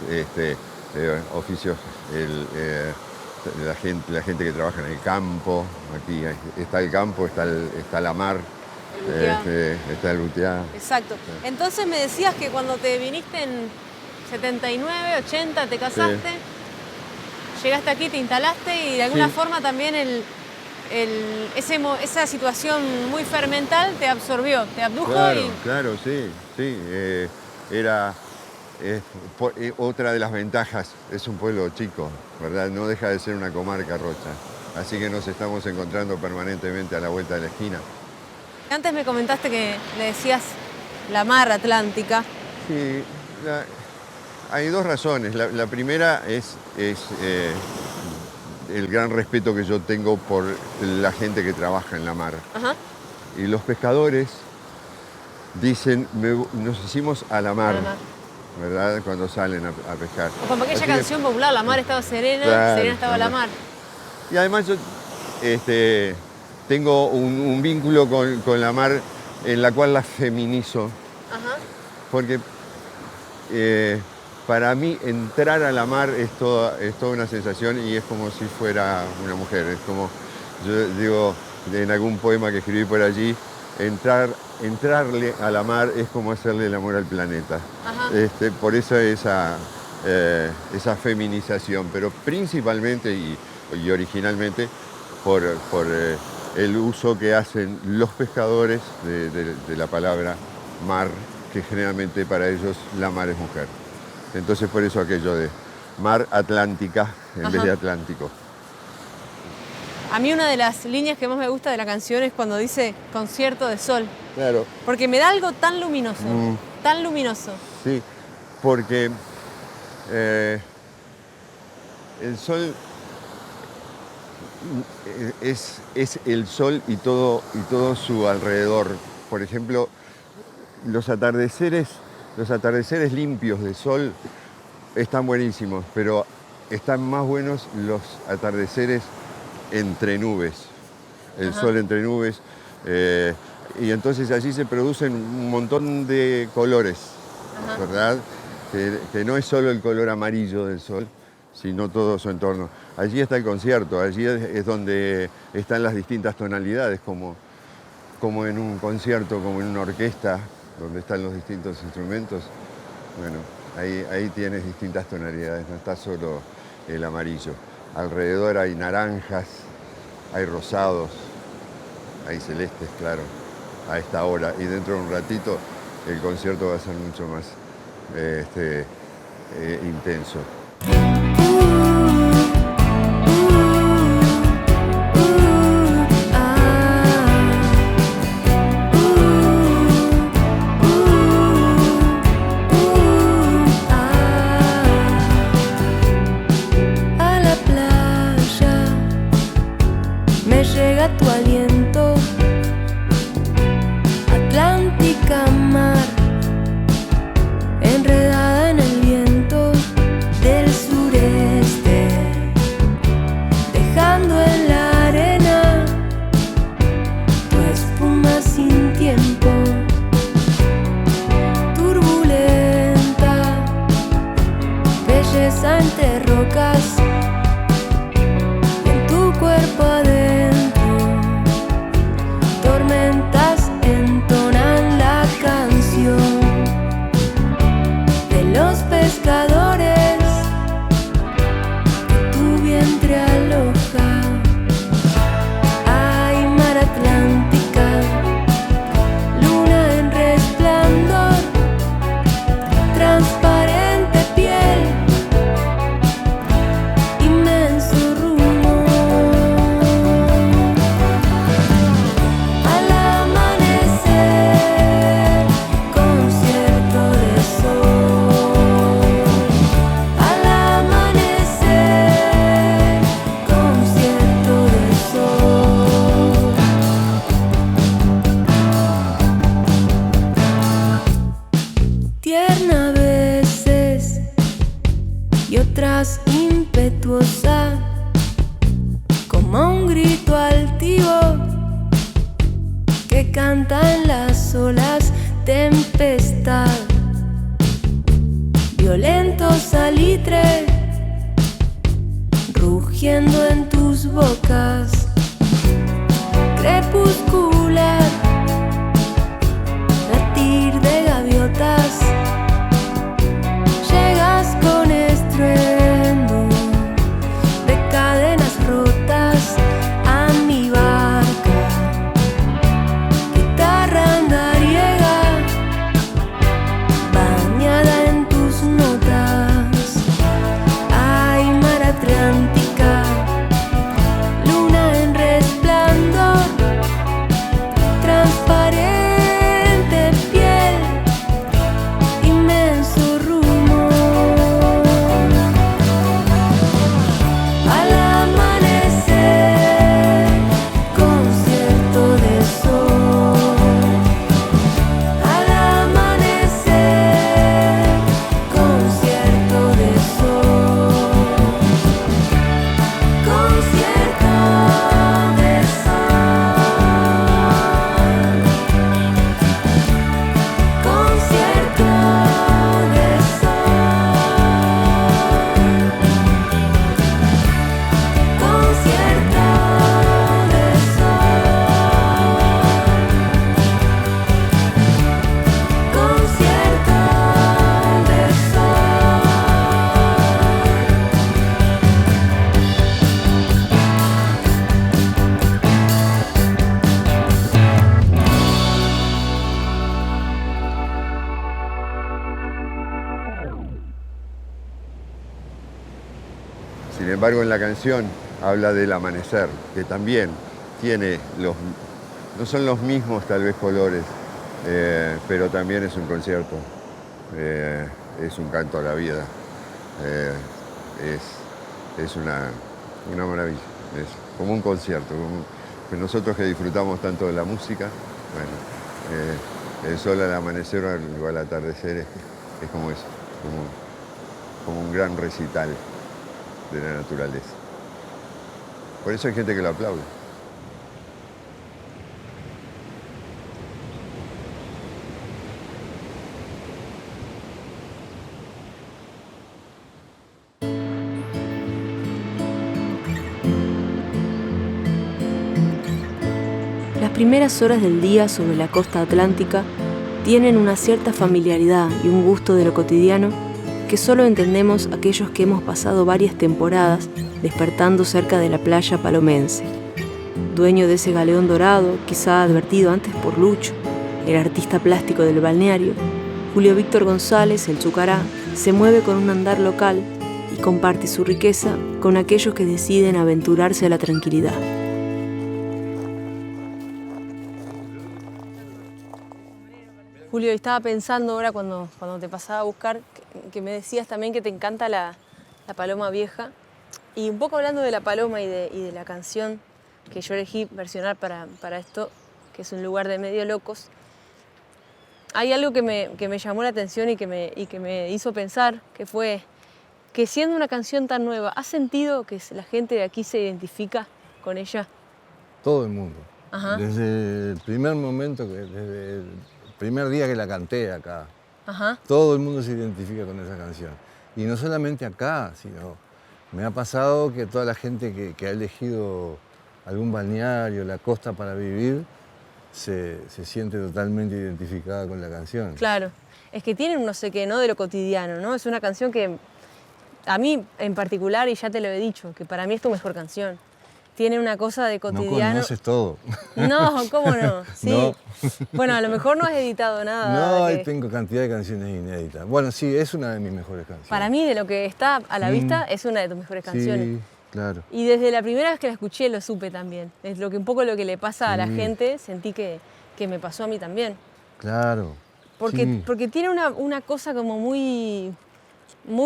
oficios, la gente que trabaja en el campo. Aquí está el campo, está la mar, está el luthier. Exacto. Entonces me decías que cuando te viniste en 79, 80, te casaste, llegaste aquí, te instalaste y de alguna forma también esa situación muy fermental te absorbió, te abdujo. Claro, sí. Era otra de las ventajas, es un pueblo chico, ¿verdad? No deja de ser una comarca Rocha, así que nos estamos encontrando permanentemente a la vuelta de la esquina. Antes me comentaste que le decías la mar Atlántica. Sí, hay dos razones. La primera es el gran respeto que yo tengo por la gente que trabaja en la mar. Ajá. Y los pescadores dicen, nos hicimos a la mar. ¿Verdad? Cuando salen a pescar. O como aquella canción popular, la mar estaba serena, serena estaba la mar. Y además yo tengo un vínculo con la mar en la cual la feminizo. Ajá. Porque para mí entrar a la mar es toda una sensación y es como si fuera una mujer. Es como, yo digo, en algún poema que escribí por allí, entrarle a la mar es como hacerle el amor al planeta. Por eso esa feminización, pero principalmente y originalmente por el uso que hacen los pescadores de la palabra mar, que generalmente para ellos la mar es mujer. Entonces por eso aquello mar Atlántica en vez Ajá. de Atlántico. A mí una de las líneas que más me gusta de la canción es cuando dice concierto de sol. Claro. Porque me da algo tan luminoso, tan luminoso. Sí, porque el sol es el sol y todo su alrededor. Por ejemplo, los atardeceres limpios de sol están buenísimos, pero están más buenos los atardeceres entre nubes, el Ajá. sol entre nubes, y entonces allí se producen un montón de colores, Ajá. ¿verdad? Que no es solo el color amarillo del sol, sino todo su entorno. Allí está el concierto, allí es donde están las distintas tonalidades, como en un concierto, como en una orquesta, donde están los distintos instrumentos. Bueno, ahí tienes distintas tonalidades, no está solo el amarillo. Alrededor hay naranjas, hay rosados, hay celestes, claro, a esta hora. Y dentro de un ratito el concierto va a ser mucho más intenso. A la playa me llega tu aliento, Atlántica mar, enredada en el viento del sureste, dejando en la arena tu espuma sin tiempo, turbulenta, belleza entre rocas, en tu cuerpo adentro, tormentas entonan la canción de los pescadores que tu vientre aloja. Ay, mar Atlántica, luna en resplandor, transparente piel, inmenso rumor. Al amanecer, concierto de sol. Al amanecer, concierto de sol. Tierna a veces y otras impetuosa, como un grito altivo que canta en las olas, tempestad, violento salitre, rugiendo en tus bocas, crepuscular, latir de gaviotas, llegas con estruendo de cadenas rotas a mi barca, guitarra andariega, bañada en tus notas. Ay, mar Atlántica, luna en resplandor, transparente piel, Sin embargo, en la canción habla del amanecer, que también tiene no son los mismos tal vez colores, pero también es un concierto, es un canto a la vida, es una maravilla, es como un concierto. Nosotros que disfrutamos tanto de la música, bueno, el sol al amanecer o al atardecer es como eso, como un gran recital de la naturaleza. Por eso hay gente que lo aplaude. Las primeras horas del día sobre la costa atlántica tienen una cierta familiaridad y un gusto de lo cotidiano que solo entendemos aquellos que hemos pasado varias temporadas despertando cerca de la playa palomense. Dueño de ese galeón dorado, quizá advertido antes por Lucho, el artista plástico del balneario, Julio Víctor González, el Zucará, se mueve con un andar local y comparte su riqueza con aquellos que deciden aventurarse a la tranquilidad. Julio, estaba pensando ahora cuando te pasaba a buscar, que me decías también que te encanta la paloma vieja. Y un poco hablando de la paloma y de la canción que yo elegí versionar para esto, que es Un lugar de medio locos, hay algo que me llamó la atención y que me hizo pensar, que fue que siendo una canción tan nueva, ¿has sentido que la gente de aquí se identifica con ella? Todo el mundo. Ajá. Desde el primer momento, desde el primer día que la canté acá, Ajá. todo el mundo se identifica con esa canción. Y no solamente acá, sino me ha pasado que toda la gente que ha elegido algún balneario, la costa para vivir, se siente totalmente identificada con la canción. Claro, es que tienen un no sé qué, ¿no? De lo cotidiano, ¿no? Es una canción que a mí en particular, y ya te lo he dicho, que para mí es tu mejor canción. Tiene una cosa de cotidiano. No conoces todo. No, ¿cómo no? Sí. No. Bueno, a lo mejor no has editado nada. No, ahí tengo cantidad de canciones inéditas. Bueno, sí, es una de mis mejores canciones. Para mí, de lo que está a la vista, es una de tus mejores canciones. Sí, claro. Y desde la primera vez que la escuché lo supe también. Es un poco lo que le pasa a la gente, sentí que me pasó a mí también. Claro. Porque tiene una cosa como muy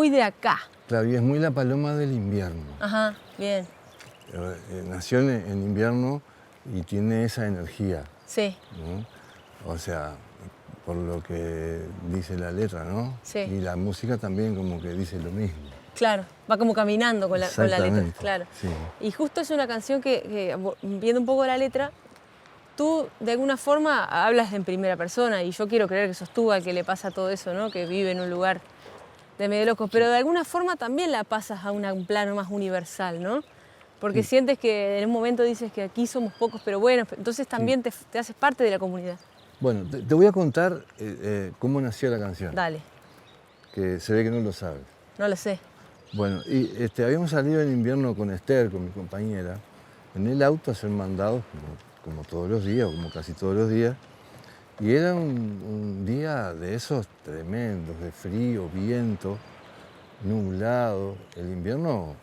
de acá. Claro, y es muy la paloma del invierno. Ajá, bien. Nació en invierno y tiene esa energía. Sí. ¿no? O sea, por lo que dice la letra, ¿no? Sí. Y la música también como que dice lo mismo. Claro, va como caminando con la letra, claro. Sí. Y justo es una canción que, viendo un poco la letra, tú de alguna forma hablas en primera persona y yo quiero creer que sos tú al que le pasa todo eso, ¿no? Que vive en un lugar de medio locos, pero de alguna forma también la pasas a un plano más universal, ¿no? Porque sientes que en un momento dices que aquí somos pocos, pero bueno, entonces también te haces parte de la comunidad. Bueno, te voy a contar cómo nació la canción. Dale. Que se ve que no lo sabes. No lo sé. Bueno, y habíamos salido en invierno con Esther, con mi compañera, en el auto a hacer mandados, como todos los días, o como casi todos los días. Y era un día de esos tremendos, de frío, viento, nublado. El invierno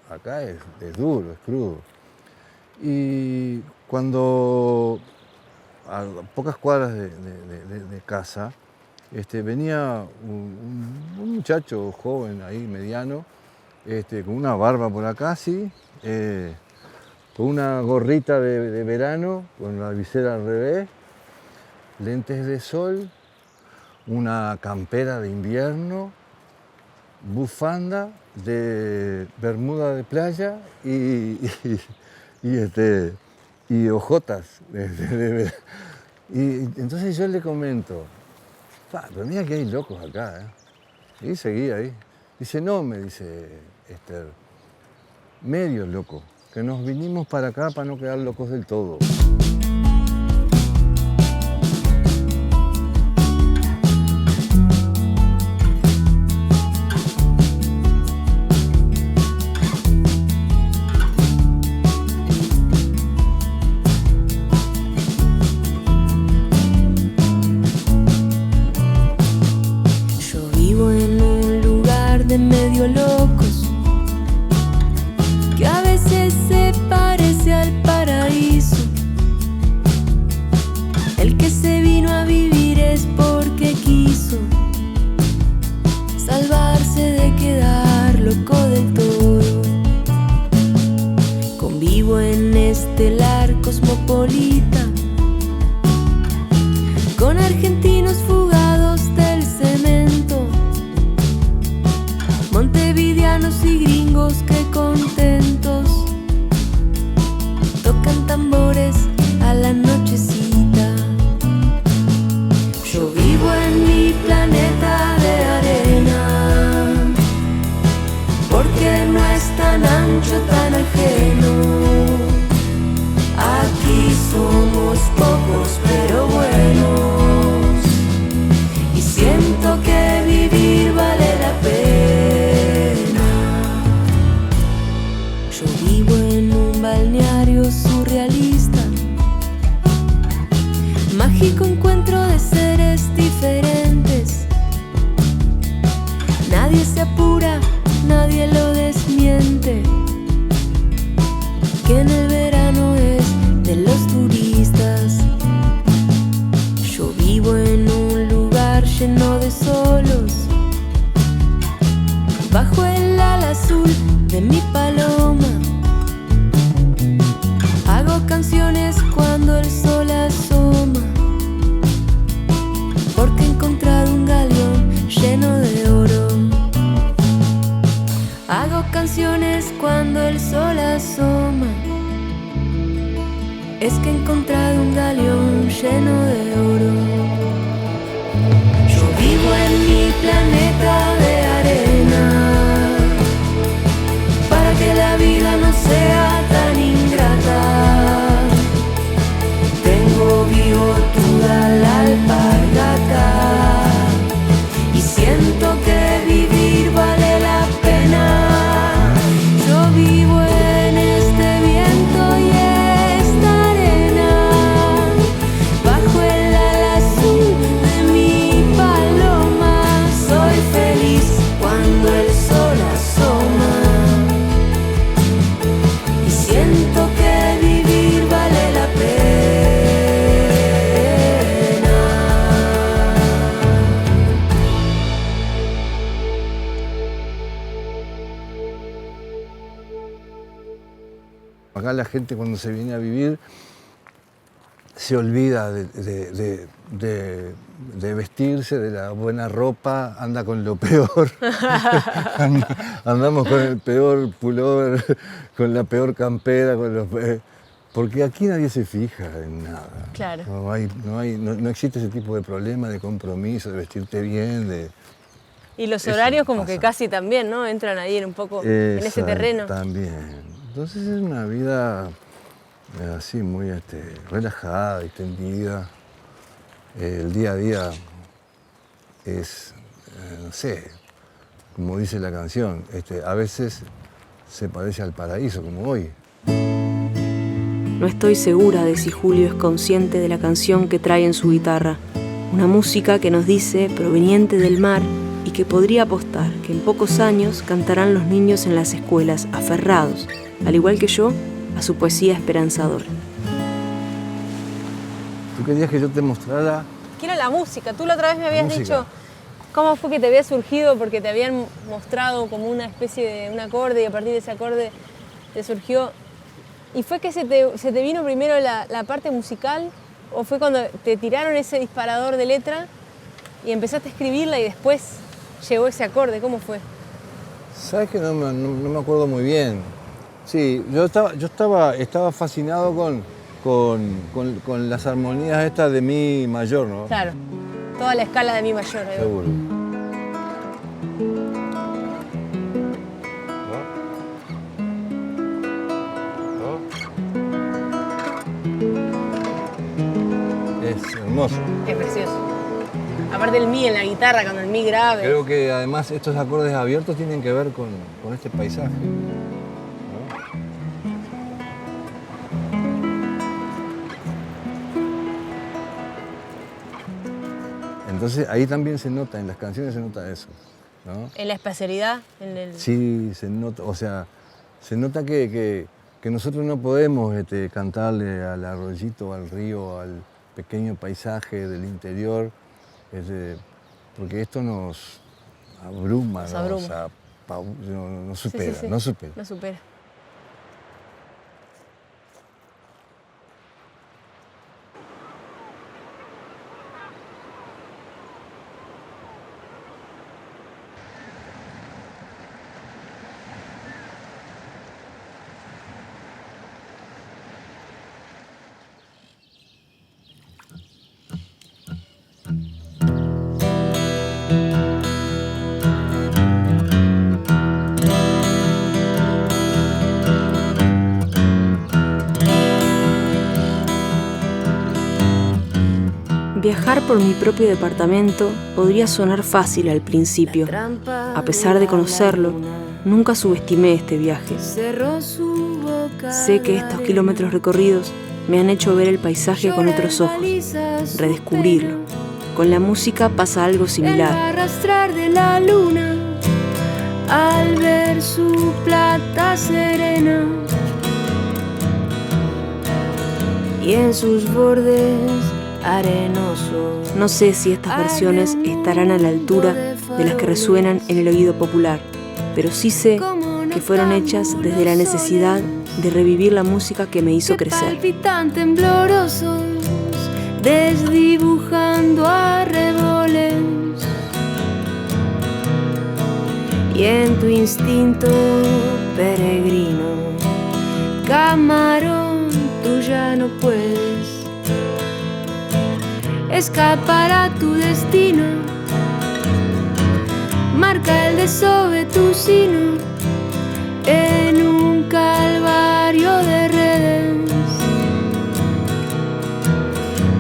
acá es duro, es crudo. Y cuando a pocas cuadras de casa venía un muchacho joven ahí, mediano, con una barba por acá, así, con una gorrita de verano, con la visera al revés, lentes de sol, una campera de invierno, bufanda de bermuda de playa y hojotas de verano. Y entonces yo le comento, pero mira que hay locos acá, ¿eh? Y seguí ahí. Dice, no, me dice Esther, medio loco, que nos vinimos para acá para no quedar locos del todo. Medio locos, espacio tan ajeno. Aquí somos pocos pero buenos, y siento que vivir vale la pena. Yo vivo en un balneario surrealista, mágico encuentro de seres diferentes. Nadie se apura, nadie lo desmiente, que en el verano es de los turistas. Yo vivo en un lugar lleno de solos, bajo el ala azul de mi paloma. Hago canciones cuando el sol asoma, porque he encontrado un galeón lleno de oro. Hago canciones cuando el sol asoma, es que he encontrado un galeón lleno de oro. Yo vivo en mi planeta de arena, para que la vida no sea tan ingrata. Tengo bigotuda la alpargata, y siento que vivir vale la pena. Yo vivo en este viento y esta arena, bajo el ala azul de mi paloma. Soy feliz cuando el sol asoma, y siento que vivir vale la pena. Acá la gente cuando se viene a vivir se olvida de vestirse, de la buena ropa, anda con lo peor. Andamos con el peor pullover, con la peor campera, porque aquí nadie se fija en nada. Claro. No existe ese tipo de problema, de compromiso, de vestirte bien, Y los horarios como que casi también, ¿no? Entran ahí un poco en ese terreno. También. Entonces es una vida así muy relajada, distendida. El día a día es, no sé, como dice la canción, a veces se parece al paraíso, como hoy. No estoy segura de si Julio es consciente de la canción que trae en su guitarra. Una música que nos dice proveniente del mar y que podría apostar que en pocos años cantarán los niños en las escuelas aferrados, al igual que yo, a su poesía esperanzadora. ¿Tú querías que yo te mostrara? Quiero la música. Tú la otra vez me habías dicho cómo fue que te había surgido, porque te habían mostrado como una especie de un acorde y a partir de ese acorde te surgió. ¿Y fue que se te vino primero la parte musical o fue cuando te tiraron ese disparador de letra y empezaste a escribirla y después llegó ese acorde? ¿Cómo fue? Sabes que no me acuerdo muy bien. Sí, yo estaba fascinado con las armonías estas de mi mayor, ¿no? Claro, toda la escala de mi mayor. Seguro. Es hermoso. Es precioso. Aparte el mi en la guitarra, cuando el mi grave. Creo que además estos acordes abiertos tienen que ver con este paisaje. Entonces ahí también se nota, en las canciones se nota eso, ¿no? En la espacialidad, Sí, se nota, o sea, se nota que nosotros no podemos cantarle al arroyito, al río, al pequeño paisaje del interior, porque esto nos abruma, nos supera, sí. nos supera. Nos supera. Viajar por mi propio departamento podría sonar fácil al principio. A pesar de conocerlo, nunca subestimé este viaje. Sé que estos kilómetros recorridos me han hecho ver el paisaje con otros ojos, redescubrirlo. Con la música pasa algo similar. El arrastrar de la luna al ver su plata serena y en sus bordes arenosos. No sé si estas versiones estarán a la altura de las que resuenan en el oído popular, pero sí sé que fueron hechas desde la necesidad de revivir la música que me hizo crecer. Palpitan temblorosos, desdibujando arreboles, y en tu instinto peregrino, camarón, tú ya no puedes escapar a tu destino. Marca el desove tu sino en un calvario de redes.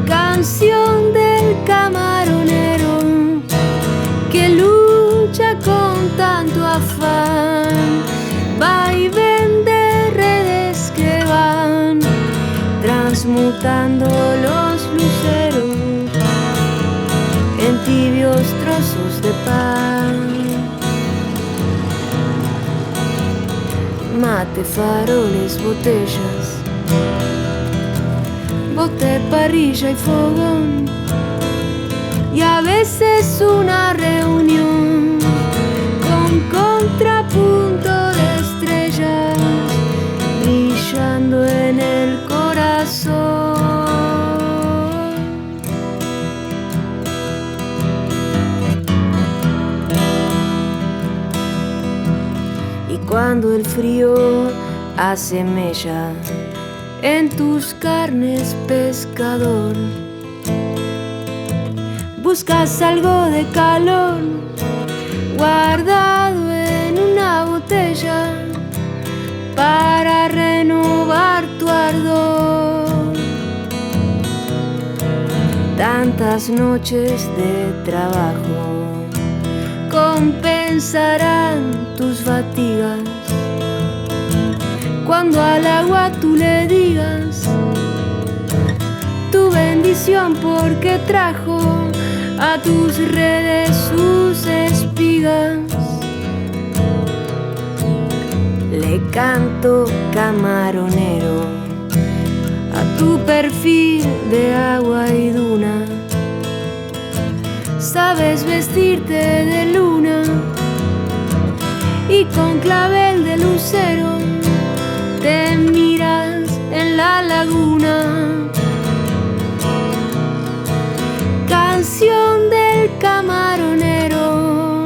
Canción del camaronero que lucha con tanto afán, vaivén de redes que van transmutando los luceros en tibios trozos de pan. Mate, faroles, botellas, bote, parrilla y fogón, y a veces una reunión con contrapunto de estrellas brillando en el corazón. Y cuando el frío hace mella en tus carnes, pescador, buscas algo de calor guardado en una botella para renovar tu ardor. Tantas noches de trabajo compensarán tus fatigas cuando al agua tú le digas tu bendición, porque trajo a tus redes sus espigas. Le canto, camaronero, a tu perfil de agua y duna. Sabes vestirte de luna y con clavel de lucero te miras en la laguna. Canción del camaronero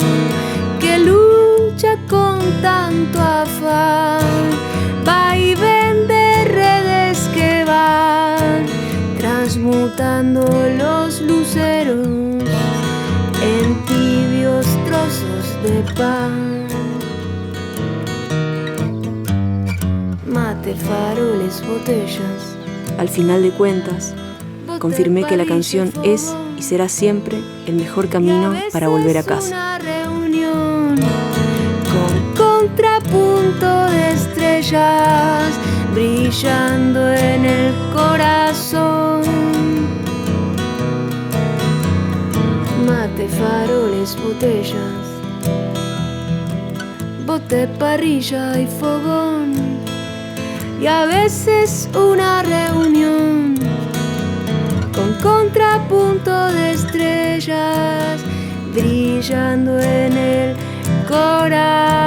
que lucha con tanto afán, vaivén de redes que van transmutando los luceros en tibios trozos de pan. Mate, faroles, botellas. Al final de cuentas, confirmé que la canción es y será siempre el mejor camino para volver a casa. Una reunión con contrapunto de estrellas brillando en el corazón. Mate, faroles, botellas, bote, parrilla y fogón, y a veces una reunión con contrapunto de estrellas brillando en el corazón.